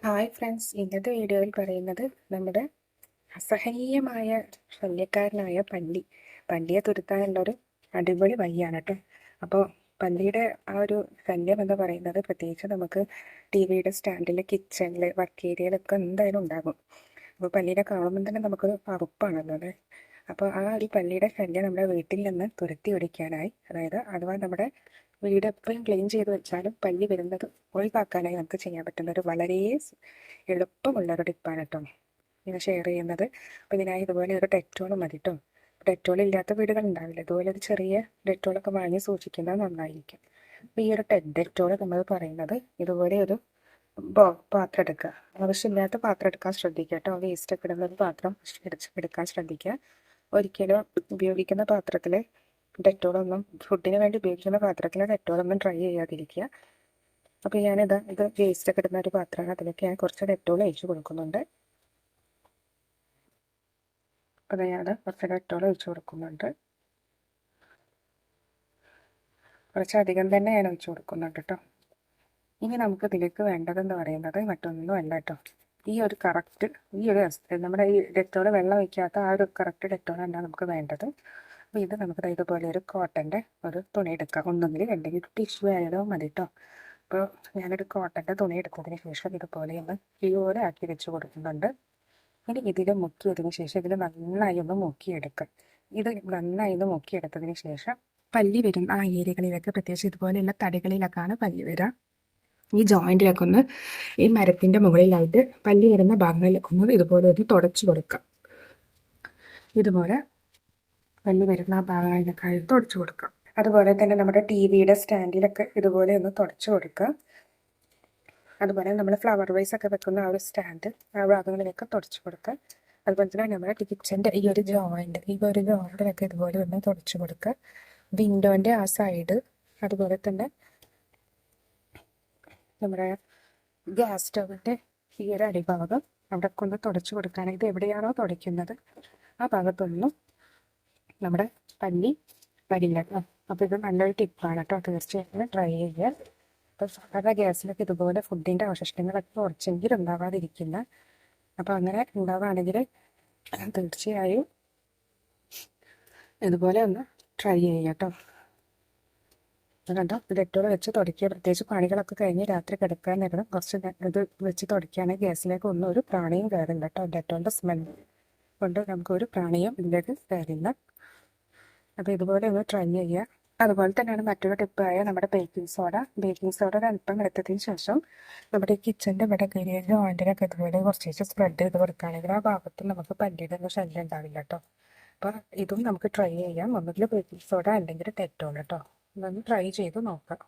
Hi friends, ഇന്നത്തെ വീഡിയോയിൽ പറയുന്നത് നമ്മുടെ അസഹനീയമായ ശല്യക്കാരനായ പല്ലിയെ തുരത്താനുള്ളൊരു അടിപൊളി വഴിയാണ് കേട്ടോ. അപ്പോൾ പല്ലിയുടെ ആ ഒരു ശല്യം എന്ന് പറയുന്നത് പ്രത്യേകിച്ച് നമുക്ക് ടി വിയുടെ സ്റ്റാൻഡിൽ, കിച്ചണിൽ, വർക്ക് ഏരിയയിലൊക്കെ എന്തായാലും ഉണ്ടാകും. അപ്പോൾ പല്ലിയെ കാണുമ്പോൾ തന്നെ നമുക്കൊരു അറുപ്പാണല്ലോ അല്ലേ. അപ്പോൾ ആ ഒരു പല്ലിയുടെ ശല്യം നമ്മുടെ വീട്ടിൽ നിന്ന് തുരത്തി ഓടിക്കാനായി, അതായത് അഥവാ നമ്മുടെ വീട് എപ്പോഴും ക്ലീൻ ചെയ്ത് വെച്ചാലും പല്ലി വരുന്നത് ഒഴിവാക്കാനായി നമുക്ക് ചെയ്യാൻ പറ്റുന്ന ഒരു വളരെ എളുപ്പമുള്ളൊരു ടിപ്പാണ് കേട്ടോ ഇങ്ങനെ ഷെയർ ചെയ്യുന്നത്. അപ്പോൾ ഇതിനായി ഇതുപോലെ ഒരു ഡെറ്റോൾ മതി കേട്ടോ. ഡെറ്റോൾ ഇല്ലാത്ത വീടുകൾ ഉണ്ടാവില്ല, ഇതുപോലെ ഒരു ചെറിയ ഡെറ്റോളൊക്കെ വാങ്ങി സൂക്ഷിക്കുന്നത് നന്നായിരിക്കും. അപ്പോൾ ഈ ഒരു ഡെറ്റോൾ നമ്മൾ പറയുന്നത് ഇതുപോലെ ഒരു പാത്രം എടുക്കുക. ആവശ്യമില്ലാത്ത പാത്രം എടുക്കാൻ ശ്രദ്ധിക്കുക കേട്ടോ. വേസ്റ്റൊക്കെ ഇടുന്ന ഒരു പാത്രം എടുക്കാൻ ശ്രദ്ധിക്കുക. ഒരിക്കലും ഉപയോഗിക്കുന്ന പാത്രത്തിൽ ഡെറ്റോളൊന്നും, ഫുഡിന് വേണ്ടി ഉപയോഗിക്കുന്ന പാത്രത്തിൽ ഡെറ്റോളൊന്നും ട്രൈ ചെയ്യാതിരിക്കുക. അപ്പോൾ ഇത് വേസ്റ്റൊക്കെ ഇടുന്ന ഒരു പാത്രമാണ്, അതിലേക്ക് ഞാൻ കുറച്ച് ഡെറ്റോൾ ഒഴിച്ച് കൊടുക്കുന്നുണ്ട്. അപ്പോൾ ഞാൻ കുറച്ച് ഡെറ്റോൾ ഒഴിച്ച് കൊടുക്കുന്നുണ്ട്. കുറച്ചധികം തന്നെ ഞാൻ ഒഴിച്ച് കൊടുക്കുന്നുണ്ട് കേട്ടോ. ഇനി നമുക്ക് ഇതിലേക്ക് വേണ്ടതെന്ന് പറയുന്നത് മറ്റൊന്നും അല്ല കേട്ടോ, ഈ ഒരു നമ്മുടെ ഈ ഡെറ്റോൾ വെള്ളം ഒഴിക്കാത്ത ആ ഒരു കറക്റ്റ് ഡെറ്റോളല്ല നമുക്ക് വേണ്ടത്. അപ്പോൾ ഇത് നമുക്ക് ഇതുപോലെ ഒരു കോട്ടൻ്റെ ഒരു തുണി എടുക്കാം, ഒന്നെങ്കിൽ അല്ലെങ്കിൽ ടിഷ്യൂ ആയാലോ മതി കേട്ടോ. അപ്പോൾ ഞാനൊരു കോട്ടൻ്റെ തുണി എടുത്തതിന് ശേഷം ഇതുപോലെ ഇതുപോലെ ആക്കി വെച്ച് കൊടുക്കുന്നുണ്ട്. ഇനി ഇതിൽ മുക്കിയതിന് ശേഷം ഇതിൽ നന്നായി ഒന്ന് മുക്കിയെടുക്കുക. ഇത് നന്നായി ഒന്ന് മുക്കിയെടുത്തതിന് ശേഷം പല്ലി വരും ആ ഏരിയകളിലൊക്കെ, പ്രത്യേകിച്ച് ഇതുപോലെയുള്ള തടികളിലൊക്കെയാണ് പല്ലി വരിക. ഈ ജോയിൻറ്റിലൊക്കെ ഒന്ന്, ഈ മരത്തിൻ്റെ മുകളിലായിട്ട് പല്ലി വരുന്ന ഭാഗങ്ങളിലൊക്കെ ഒന്ന് ഇതുപോലെ ഒന്ന് തുടച്ചു കൊടുക്കുക. ഇതുപോലെ പല്ലി വരുന്ന ആ ഭാഗങ്ങളിലൊക്കെ തുടച്ചു കൊടുക്കുക. അതുപോലെ തന്നെ നമ്മുടെ ടി വിയുടെ സ്റ്റാൻഡിലൊക്കെ ഇതുപോലെ ഒന്ന് തുടച്ചു കൊടുക്കുക. അതുപോലെ നമ്മൾ ഫ്ലവർ വൈസ് ഒക്കെ വെക്കുന്ന ആ ഒരു സ്റ്റാൻഡ്, ആ ഭാഗങ്ങളിലൊക്കെ തുടച്ചു കൊടുക്കുക. അതുപോലെ തന്നെ നമ്മുടെ കിച്ചൻ്റെ ഈ ഒരു ജോയിൻറ്റിലൊക്കെ ഇതുപോലെ ഒന്ന് തുടച്ചു കൊടുക്കുക. വിൻഡോൻ്റെ ആ സൈഡ്, അതുപോലെ തന്നെ നമ്മുടെ ഗ്യാസ് സ്റ്റവിൻ്റെ ഈ ഒരു അടിഭാഗം അവിടെ ഒന്ന് തുടച്ചു കൊടുക്കാനായി, ഇത് എവിടെയാണോ തുടയ്ക്കുന്നത് ആ ഭാഗത്തൊന്നും നമ്മുടെ പല്ലി വരില്ല. അപ്പോൾ ഇത് നല്ലൊരു ടിപ്പാണ് കേട്ടോ, തീർച്ചയായിട്ടും ട്രൈ ചെയ്യുക. അപ്പോൾ സാധാരണ ഗ്യാസിലൊക്കെ ഇതുപോലെ ഫുഡിൻ്റെ അവശിഷ്ടങ്ങളൊക്കെ കുറച്ചെങ്കിലും ഉണ്ടാവാതിരിക്കില്ല. അപ്പോൾ അങ്ങനെ ഉണ്ടാവുകയാണെങ്കിൽ തീർച്ചയായും ഇതുപോലെ ഒന്ന് ട്രൈ ചെയ്യുക കേട്ടോ. കണ്ടോ, ഡെറ്റോൾ വെച്ച് തുടയ്ക്കുക. പ്രത്യേകിച്ച് പണികളൊക്കെ കഴിഞ്ഞ് രാത്രി കിടക്കാൻ നേരം കുറച്ച് ഇത് വെച്ച് തുടയ്ക്കുകയാണെങ്കിൽ ഗ്യാസിലേക്ക് ഒന്നും ഒരു പ്രാണിയും കയറില്ല കേട്ടോ. ഡെറ്റോളിൻ്റെ സ്മെൽ കൊണ്ട് നമുക്കൊരു പ്രാണിയും ഇതിലേക്ക് കയറില്ല. അപ്പോൾ ഇതുപോലെ ഒന്ന് ട്രൈ ചെയ്യുക. അതുപോലെ തന്നെയാണ് മറ്റൊരു ടിപ്പായ നമ്മുടെ ബേക്കിംഗ് സോഡ അല്പം എടുത്തതിന് ശേഷം നമ്മുടെ കിച്ചൻ്റെ ഇവിടെ കരിയ ജോയിൻറ്റിലൊക്കെ ഇതുപോലെ കുറച്ച് സ്പ്രെഡ് ചെയ്ത് കൊടുക്കുകയാണെങ്കിൽ ആ ഭാഗത്ത് നമുക്ക് പല്ലിയുടെ ഒന്നും ശല്യം ഉണ്ടാവില്ല കേട്ടോ. അപ്പോൾ ഇതും നമുക്ക് ട്രൈ ചെയ്യാം, ഒന്നുകിൽ ബേക്കിംഗ് സോഡ അല്ലെങ്കിൽ ഡെറ്റോൾ കേട്ടോ. ഇതൊന്ന് ട്രൈ ചെയ്ത് നോക്കാം.